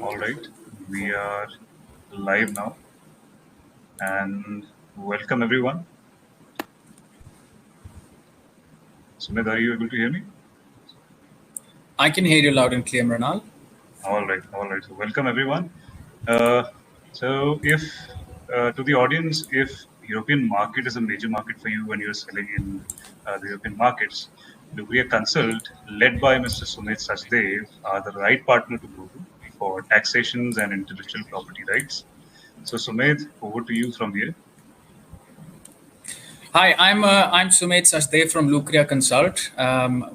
All right, we are live now, and welcome everyone. Sumit, are you able to hear me? I can hear you loud and clear, Mrinal. All right. So welcome everyone. Uh, so if to the audience, if European market is a major market for you when you're selling in the European markets, Lugria Consult, led by Mr. Sumit Sachdev, are the right partner to go to for taxations and intellectual property rights. So Sumit, over to you from here. Hi, I'm Sumit Sachdev from Lucria Consult.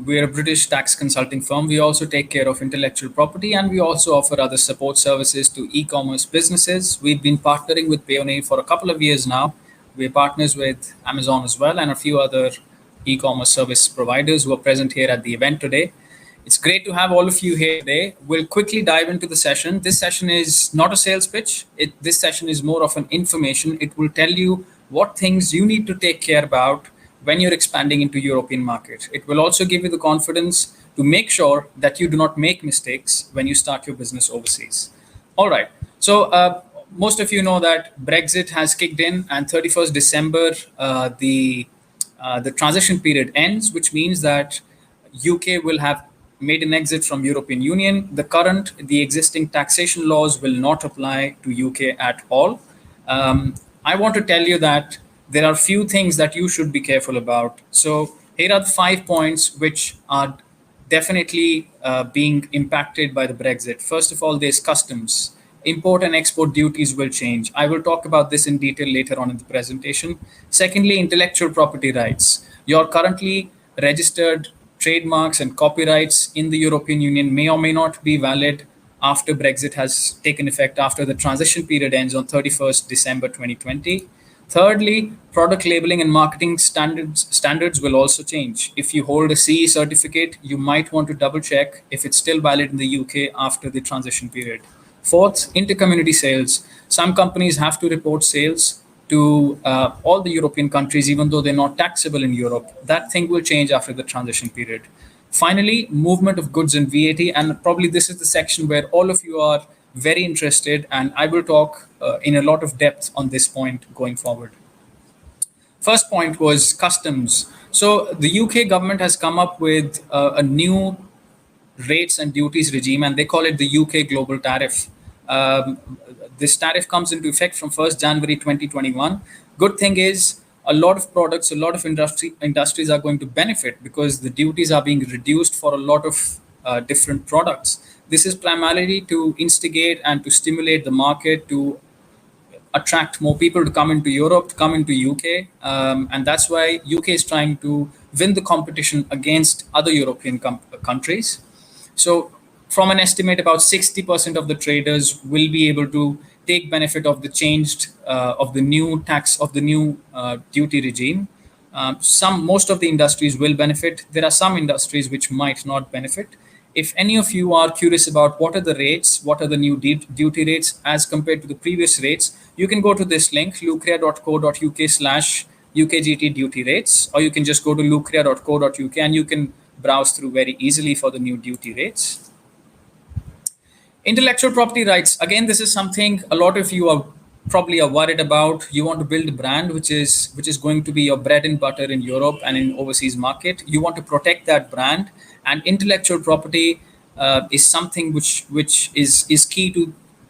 We're a British tax consulting firm. We also take care of intellectual property, and we also offer other support services to e-commerce businesses. We've been partnering with Payoneer for a couple of years now. We're partners with Amazon as well, and a few other e-commerce service providers who are present here at the event today. It's great to have all of you here today. We'll quickly dive into the session. This session is not a sales pitch. This session is more of an information. It will tell you what things you need to take care about when you're expanding into European market. It will also give you the confidence to make sure that you do not make mistakes when you start your business overseas. All right. So most of you know that Brexit has kicked in, and 31st December, the transition period ends, which means that UK will have made an exit from European Union. The existing taxation laws will not apply to UK at all. I want to tell you that there are few things that you should be careful about. So here are the 5 points which are definitely being impacted by the Brexit. First of all, there's customs. Import and export duties will change. I will talk about this in detail later on in the presentation. Secondly, intellectual property rights. Your currently registered trademarks and copyrights in the European Union may or may not be valid after Brexit has taken effect, after the transition period ends on 31st December 2020. Thirdly, product labeling and marketing standards will also change. If you hold a CE certificate, you might want to double check if it's still valid in the UK after the transition period. Fourth, intercommunity sales. Some companies have to report sales to all the European countries, even though they're not taxable in Europe. That thing will change after the transition period. Finally, movement of goods and VAT, and probably this is the section where all of you are very interested, and I will talk in a lot of depth on this point going forward. First point was customs. So the UK government has come up with a new rates and duties regime, and they call it the UK Global Tariff. Um, this tariff comes into effect from 1st January 2021. Good thing is a lot of products, a lot of industries are going to benefit because the duties are being reduced for a lot of different products. This is primarily to instigate and to stimulate the market, to attract more people to come into Europe, to come into UK, and that's why UK is trying to win the competition against other European countries. So, from an estimate, about 60% of the traders will be able to take benefit of the changed of the new tax of the new duty regime. Most of the industries will benefit. There are some industries which might not benefit. If any of you are curious about what are the rates, what are the new duty rates as compared to the previous rates, you can go to this link, lucria.co.uk/UKGT duty rates, or you can just go to lucria.co.uk and you can browse through very easily for the new duty rates. Intellectual property rights. Again, this is something a lot of you are probably worried about. You want to build a brand which is going to be your bread and butter in Europe and in overseas market. You want to protect that brand, and intellectual property is something which is key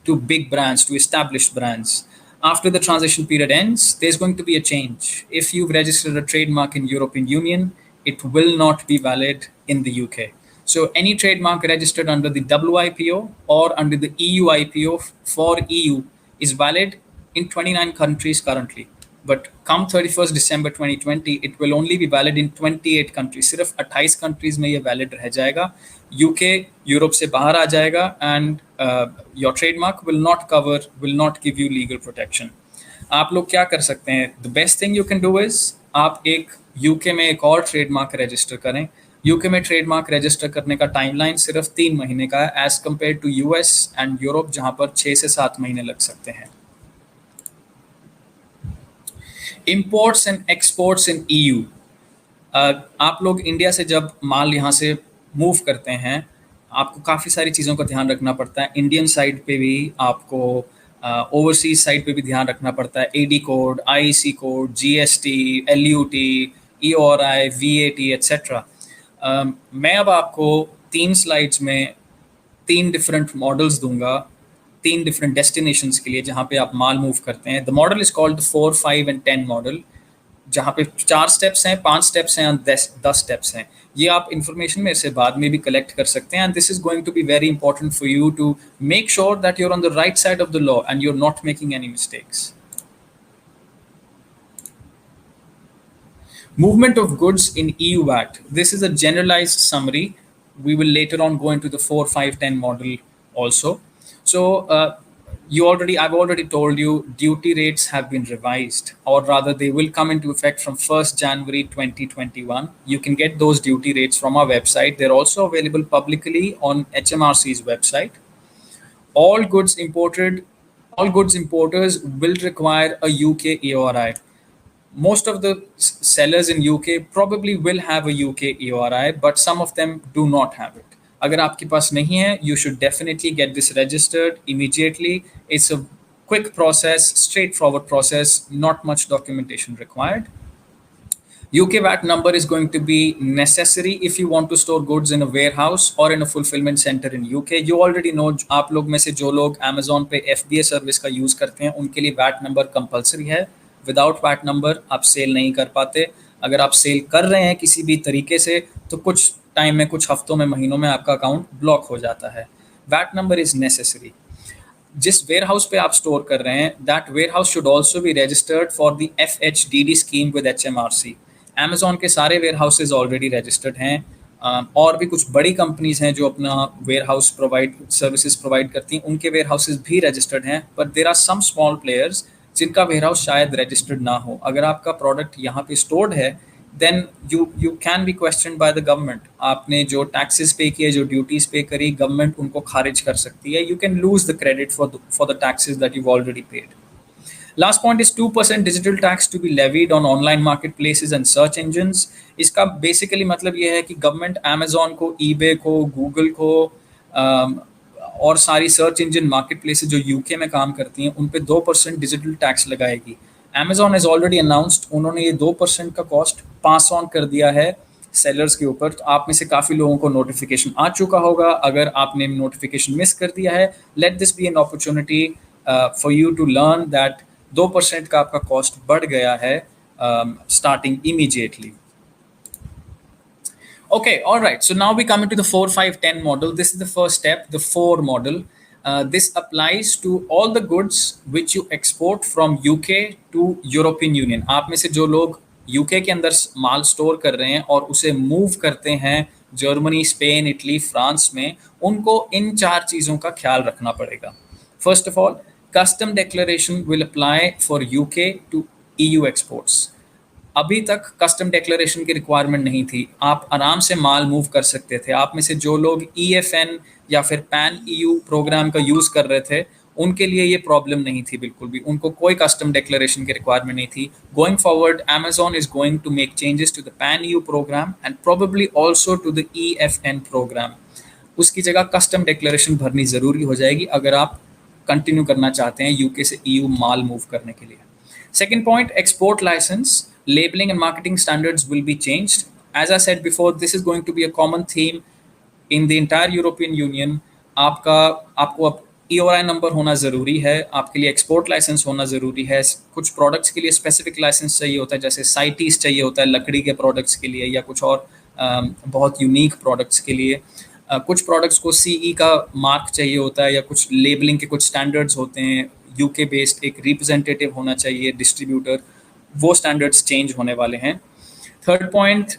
to big brands, to established brands. After the transition period ends, there's going to be a change. If you've registered a trademark in European Union, it will not be valid in the UK. So any trademark registered under the WIPO or under the EU IPO for EU is valid in 29 countries currently. But come 31st December 2020, it will only be valid in 28 countries. सिर्फ 28 countries में ये valid रह जाएगा. UK Europe से बाहर आ जाएगा, and your trademark will not give you legal protection. आप लोग क्या कर सकते हैं? The best thing you can do is आप एक UK में एक और trademark register करें. UK में trademark register करने का timeline सिर्फ 3 महीने का है, as compared to US and Europe जहाँ पर 6 से 7 महीने लग सकते हैं. Imports and exports in EU. आप लोग इंडिया से जब माल यहाँ से मूव करते हैं, आपको काफ़ी सारी चीज़ों का ध्यान रखना पड़ता है। इंडियन साइड पे भी आपको ओवरसीज साइड पे भी ध्यान रखना पड़ता है। AD code, IC code, GST, LUT, EORI, VAT etcetera. मैं अब आपको 3 स्लाइड्स में 3 डिफरेंट मॉडल्स दूंगा, 3 डिफरेंट डेस्टिनेशंस के लिए जहाँ पे आप माल मूव करते हैं। The model is called 4, 5 and 10 model, जहाँ पे 4 स्टेप्स हैं, 5 स्टेप्स हैं और 10 स्टेप्स हैं। ये आप इंफॉर्मेशन में से बाद में भी कलेक्ट कर सकते हैं, and this is going to be very important for you to make sure that you're on the right side of the law and you're not making any mistakes. Movement of goods in EU VAT. This is a generalized summary. We will later on go into the 4, 5, 10 model also. So I've already told you duty rates have been revised, or rather they will come into effect from 1st January 2021. You can get those duty rates from our website. They're also available publicly on HMRC's website. All goods imported, all goods importers will require a UK EORI. Most of the sellers in UK probably will have a UK EORI, but some of them do not have it. अगर आपके पास नहीं है, you should definitely get this registered immediately. It's a quick process, straightforward process, not much documentation required. UK VAT number is going to be necessary if you want to store goods in a warehouse or in a fulfillment center in UK. You already know, आप लोग में से जो लोग Amazon पे FBA service का use करते हैं उनके लिए VAT नंबर कंपलसरी है. विदाउट VAT नंबर आप सेल नहीं कर पाते. अगर आप सेल कर रहे हैं किसी भी तरीके से तो कुछ टाइम में, कुछ हफ्तों में, महीनों में आपका अकाउंट ब्लॉक हो जाता है. VAT number is necessary. जिस वेयर हाउस पे आप स्टोर कर रहे हैं, that warehouse should also be registered for the FHDD scheme with HMRC. Amazon के सारे वेयर हाउसेज ऑलरेडी रजिस्टर्ड हैं. और भी कुछ बड़ी कंपनीज हैं जो अपना वेयर हाउस सर्विसेज प्रोवाइड करती हैं, उनके वेयर हाउसेज भी रजिस्टर्ड हैं. But there are some small players जिनका वेयर हाउस शायद रजिस्टर्ड ना हो. अगर आपका प्रोडक्ट यहाँ पे स्टोर्ड है, then you can be question by the government. आपने जो टैक्सेस पे किए, जो ड्यूटीज पे करी, गवर्नमेंट उनको खारिज कर सकती है. You can lose the credit for the taxes that you already paid. Last point is 2% digital tax to be levied on online marketplaces and search engines. इसका बेसिकली मतलब ये है कि गवर्नमेंट Amazon को, eBay को, Google को और सारी सर्च इंजन मार्केट प्लेसेज जो यूके में काम करती हैं उन पे 2% डिजिटल टैक्स लगाएगी. Amazon has already announced, उन्होंने ये 2% का कॉस्ट पास ऑन कर दिया है सेलर्स के ऊपर. तो आप में से काफ़ी लोगों को नोटिफिकेशन आ चुका होगा. अगर आपने नोटिफिकेशन मिस कर दिया है, let this be an opportunity for you to learn that 2% का आपका कॉस्ट बढ़ गया है starting immediately. Okay, all right. So now we come into the 4, 5, 10 model. This is the first step, the 4 model. This applies to all the goods which you export from UK to European Union. आप में से जो लोग UK के अंदर माल store कर रहे हैं और उसे मूव करते हैं जर्मनी, स्पेन, इटली, फ्रांस में, उनको इन 4 चीज़ों का ख्याल रखना पड़ेगा. First of all, custom declaration will apply for UK to EU exports. अभी तक कस्टम डिक्लेरेशन की रिक्वायरमेंट नहीं थी. आप आराम से माल मूव कर सकते थे. आप में से जो लोग EFN या फिर पैन EU प्रोग्राम का यूज़ कर रहे थे, उनके लिए ये प्रॉब्लम नहीं थी बिल्कुल भी. उनको कोई कस्टम डिक्लेरेशन की रिक्वायरमेंट नहीं थी. Going forward, Amazon is going to make changes to the PAN EU program and probably also to the EFN program. उसकी जगह कस्टम डिक्लेरेशन भरनी ज़रूरी हो जाएगी अगर आप कंटिन्यू करना चाहते हैं यूके से EU माल मूव करने के लिए. Second point, export license, labeling and marketing standards will be changed. As I said before, this is going to be a common theme in the entire European Union. आपको अब EOI number होना ज़रूरी है. आपके लिए एक्सपोर्ट लाइसेंस होना ज़रूरी है. कुछ प्रोडक्ट्स के लिए स्पेसिफिक लाइसेंस चाहिए होता है, जैसे साइटीज चाहिए होता है लकड़ी के प्रोडक्ट्स के लिए, या कुछ और बहुत यूनिक प्रोडक्ट्स के लिए. कुछ प्रोडक्ट्स को CE का मार्क चाहिए होता है, या कुछ लेबलिंग के कुछ स्टैंडर्ड्स होते हैं. यूके बेस्ड एक रिप्रेजेंटेटिव होना चाहिए, डिस्ट्रीब्यूटर. वो स्टैंडर्ड्स चेंज होने वाले हैं. थर्ड पॉइंट,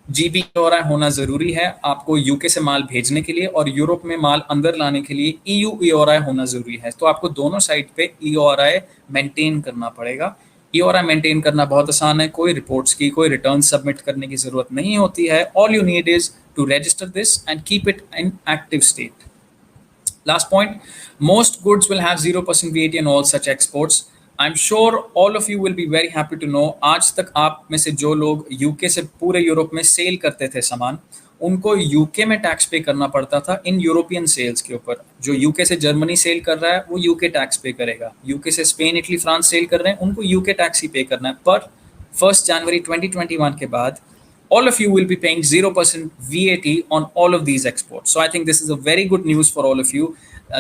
GB EORI होना ज़रूरी है आपको यूके से माल भेजने के लिए, और यूरोप में माल अंदर लाने के लिए EU EORI होना ज़रूरी है. तो आपको दोनों साइड पे EORI मेंटेन करना पड़ेगा. EORI मेंटेन करना बहुत आसान है. कोई रिपोर्ट्स की, कोई रिटर्न सबमिट करने की ज़रूरत नहीं होती है. All you need is to register this and keep it in active state. Last point, most goods will have 0% VAT on all such exports. I'm sure all of you will be very happy to know, आज तक आप में से जो लोग UK से पूरे Europe में सेल करते थे सामान, उनको यूके में टैक्स पे करना पड़ता था इन यूरोपियन सेल्स के ऊपर। जो यूके से जर्मनी सेल कर रहा है वो यूके टैक्स पे करेगा, यूके से स्पेन इटली फ्रांस सेल कर रहे हैं उनको यूके टैक्स ही पे करना है। पर 1 जनवरी 2021 के बाद all of you will be paying 0% VAT on all of these exports. So I think this is a very good news for all of you.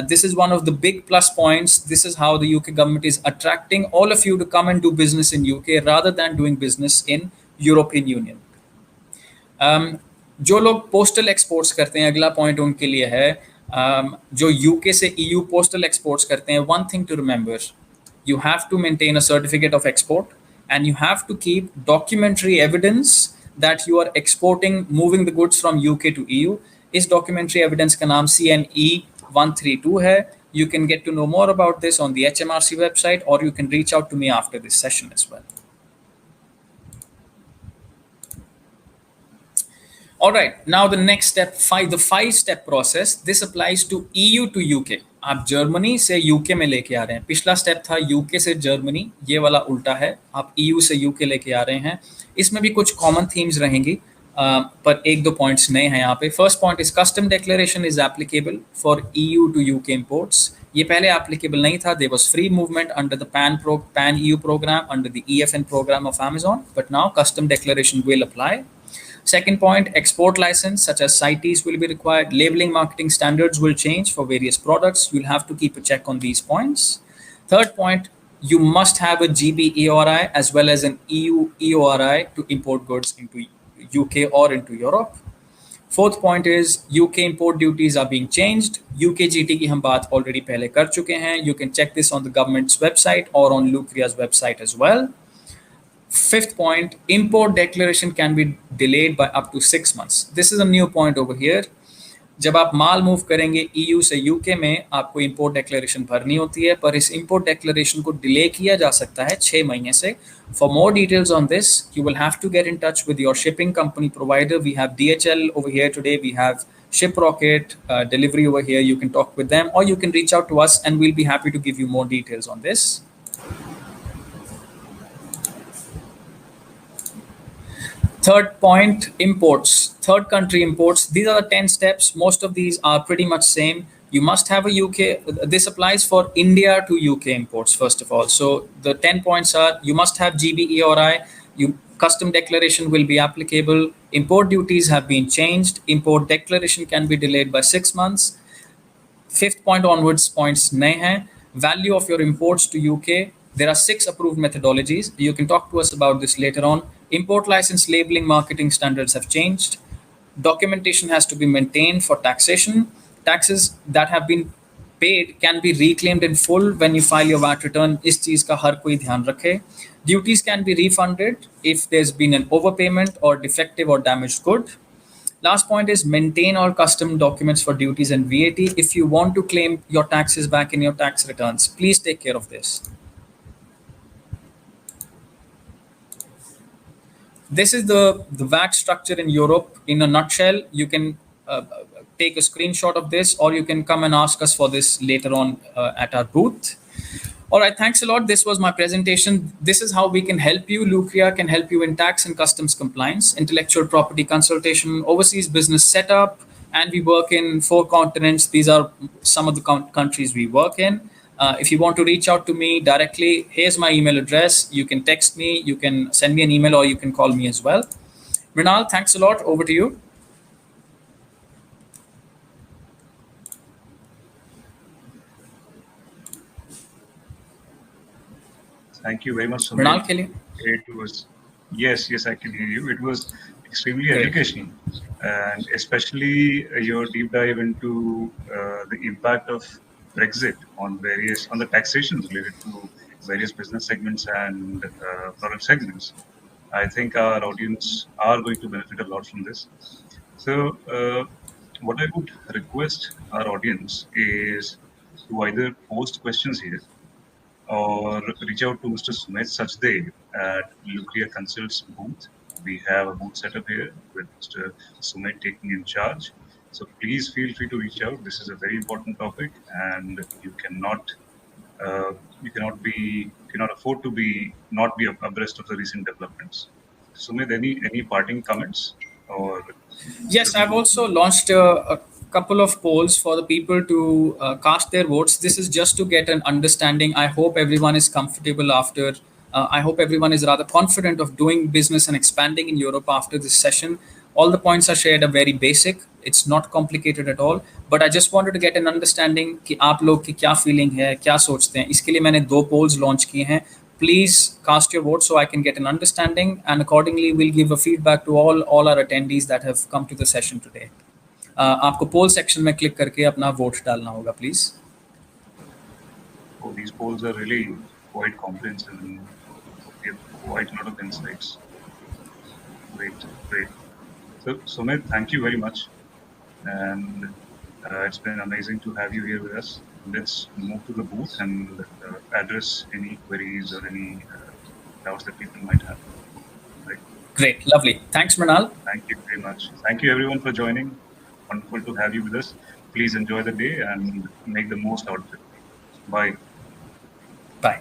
This is one of the big plus points. This is how the UK government is attracting all of you to come and do business in UK rather than doing business in European Union. जो लोग postal exports करते हैं, अगला point उनके लिए है। जो UK से ईयू पोस्टल एक्सपोर्ट्स करते हैं, one thing to remember, you have to maintain a certificate of export and you have to keep documentary evidence that you are exporting, moving the goods from UK to EU. इस documentary evidence का नाम CNE 132 है. You can get to know more about this on the HMRC website or you can reach out to me after this session as well. All right, now the next step, the 5-step process. This applies to EU to UK. आप Germany से UK में लेके आ रहे हैं। पिछला step था UK से Germany, ये वाला उल्टा है। आप ईयू से यूके लेके आ रहे हैं। इसमें भी कुछ कॉमन थीम्स रहेंगी, पर एक दो पॉइंट्स नए हैं यहाँ पे। First point is custom declaration is applicable for EU to UK imports. ये पहले एप्लीकेबल नहीं था। There was free movement under the pan EU programme, under the EFN program of Amazon, but now custom declaration will apply. Second point, export license such as CITES will be required. Labeling marketing standards will change for various products. You'll have to keep a check on these points. Third point, you must have a GB EORI as well as an EU EORI to import goods into UK or into Europe. Fourth point is UK import duties are being changed. UK GT की हम बात already पहले कर चुके हैं. You can check this on the government's website or on Lucria's website as well. Fifth point, import declaration can be delayed by up to 6 months. This is a new point over here. जब आप माल move करेंगे EU से UK में, आपको import declaration भरनी होती है, पर इस import declaration को डिले किया जा सकता है 6 महीने से. For more details on this, you will have to get in touch with your shipping company provider. We have DHL over here today. We have Shiprocket delivery over here. You can talk with them or you can reach out to us and we'll be happy to give you more details on this. Third point, imports, third country imports. These are the 10 steps. Most of these are pretty much same. You must have a UK. This applies for India to UK imports, first of all. So the 10 points are, you must have GBE or I. Custom declaration will be applicable. Import duties have been changed. Import declaration can be delayed by 6 months. Fifth point onwards, points nahi hai. Value of your imports to UK. There are 6 approved methodologies. You can talk to us about this later on. Import license labeling marketing standards have changed. Documentation has to be maintained for taxation. Taxes that have been paid can be reclaimed in full when you file your VAT return. इस चीज का हर कोई ध्यान रखे. Duties can be refunded if there's been an overpayment or defective or damaged good. Last point is maintain all custom documents for duties and VAT. If you want to claim your taxes back in your tax returns, please take care of this. This is the VAT structure in Europe in a nutshell. You can take a screenshot of this or you can come and ask us for this later on at our booth. All right, thanks a lot. This was my presentation. This is how we can help you. Lucria can help you in tax and customs compliance, intellectual property consultation, overseas business setup, and we work in 4 continents. These are some of the countries we work in. If you want to reach out to me directly, here's my email address. You can text me, you can send me an email, or you can call me as well. Mrinal, thanks a lot. Over to you. Thank you very much, Sumit. Mrinal, ke liye? It was, yes, I can hear you. It was extremely Great. educational, and especially your deep dive into the impact of Brexit on the taxation related to various business segments and product segments. I think our audience are going to benefit a lot from this. So, what I would request our audience is to either post questions here or reach out to Mr. Sumit Sachdev at Lucria Consult's booth. We have a booth set up here with Mr. Sumit taking in charge. So please feel free to reach out. This is a very important topic, and you cannot afford to not be abreast of the recent developments. Sumit, any parting comments or Yes, I've also launched a couple of polls for the people to cast their votes. This is just to get an understanding. I hope everyone is comfortable after. I hope everyone is rather confident of doing business and expanding in Europe after this session. All the points are shared are very basic. It's not complicated at all. But I just wanted to get an understanding कि आप लोग की क्या feeling है, क्या सोचते हैं. इसके लिए मैंने 2 polls launch किए हैं. Please cast your vote so I can get an understanding, and accordingly we'll give a feedback to all our attendees that have come to the session today. आपको पोल सेक्शन में क्लिक करके अपना vote डालना होगा please. Oh, these polls are really quite comprehensive and give quite a lot of insights. Great, great. So, Sumit, thank you very much. And it's been amazing to have you here with us. Let's move to the booth and address any queries or any doubts that people might have. Right. Great, lovely. Thanks, Mrinal. Thank you very much. Thank you, everyone, for joining. Wonderful to have you with us. Please enjoy the day and make the most out of it. Bye. Bye.